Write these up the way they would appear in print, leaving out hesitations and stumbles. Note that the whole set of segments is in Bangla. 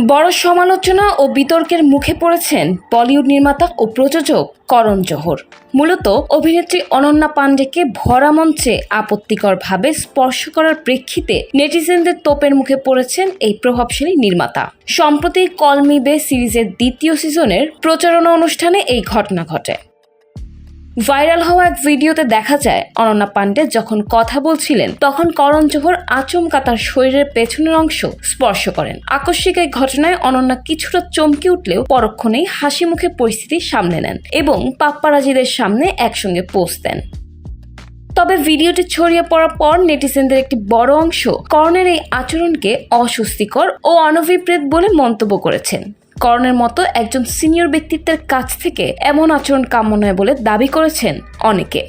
বড় সমালোচনা ও বিতর্কের মুখে পড়েছেন বলিউড নির্মাতা ও প্রযোজক করণ জোহর। মূলত অভিনেত্রী অনন্যা পান্ডেকে ভরা মঞ্চে আপত্তিকরভাবে স্পর্শ করার প্রেক্ষিতে নেটিজেনদের তোপের মুখে পড়েছেন এই প্রভাবশালী নির্মাতা। সম্প্রতি কল মি বে সিরিজের দ্বিতীয় সিজনের প্রচারণা অনুষ্ঠানে এই ঘটনা ঘটে। ভাইরাল হওয়া এক ভিডিওতে দেখা যায় অনন্যা পান্ডে যখন কথা বলছিলেন তখন করণ জোহর আচমকা তার শরীরের পেছনের অংশ স্পর্শ করেন। আকস্মিক এই ঘটনায় অনন্যা কিছুটা চমকে উঠলেও পরক্ষণেই হাসি মুখে পরিস্থিতি সামলে নেন এবং পাপ্পারাজিদের সামনে একসঙ্গে পোজ দেন। তবে ভিডিওটি ছড়িয়ে পড়ার পর নেটিজেনদের একটি বড় অংশ করণের এই আচরণকে অস্বস্তিকর ও অনভিপ্রেত বলে মন্তব্য করেছেন। করণের মতো একজন সিনিয়র ব্যক্তিত্বের কাছ থেকে এমন আচরণ কাম্য নয় বলে দাবি করেছেন অনেকে।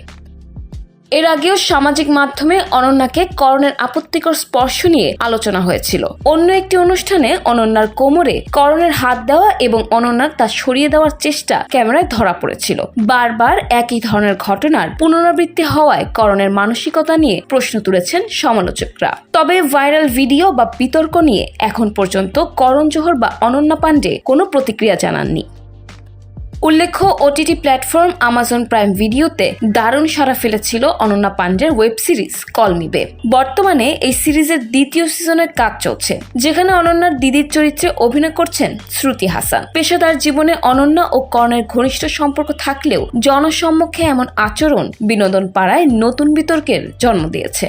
এর আগেও সামাজিক মাধ্যমে অনন্যাকে করণের আপত্তিকর স্পর্শ নিয়ে আলোচনা হয়েছিল। অন্য একটি অনুষ্ঠানে অনন্যার কোমরে করণের হাত দেওয়া এবং অনন্যার তা সরিয়ে দেওয়ার চেষ্টা ক্যামেরায় ধরা পড়েছিল। বারবার একই ধরনের ঘটনার পুনরাবৃত্তি হওয়ায় করণের মানসিকতা নিয়ে প্রশ্ন তুলেছেন সমালোচকরা। তবে ভাইরাল ভিডিও বা বিতর্ক নিয়ে এখন পর্যন্ত করণ জোহর বা অনন্যা পান্ডে কোনো প্রতিক্রিয়া জানাননি। উল্লেখ্য, ওটিটি প্ল্যাটফর্ম আমাজন প্রাইম ভিডিওতে দারুণ সাড়া ফেলেছিল অনন্যা পান্ডের web series call me bae. বর্তমানে এই সিরিজের দ্বিতীয় সিজনের কাজ চলছে, যেখানে অনন্যার দিদির চরিত্রে অভিনয় করছেন শ্রুতি হাসান। পেশাদার জীবনে অনন্যা ও করণের ঘনিষ্ঠ সম্পর্ক থাকলেও জনসম্মুখে এমন আচরণ বিনোদন পাড়ায় নতুন বিতর্কের জন্ম দিয়েছে।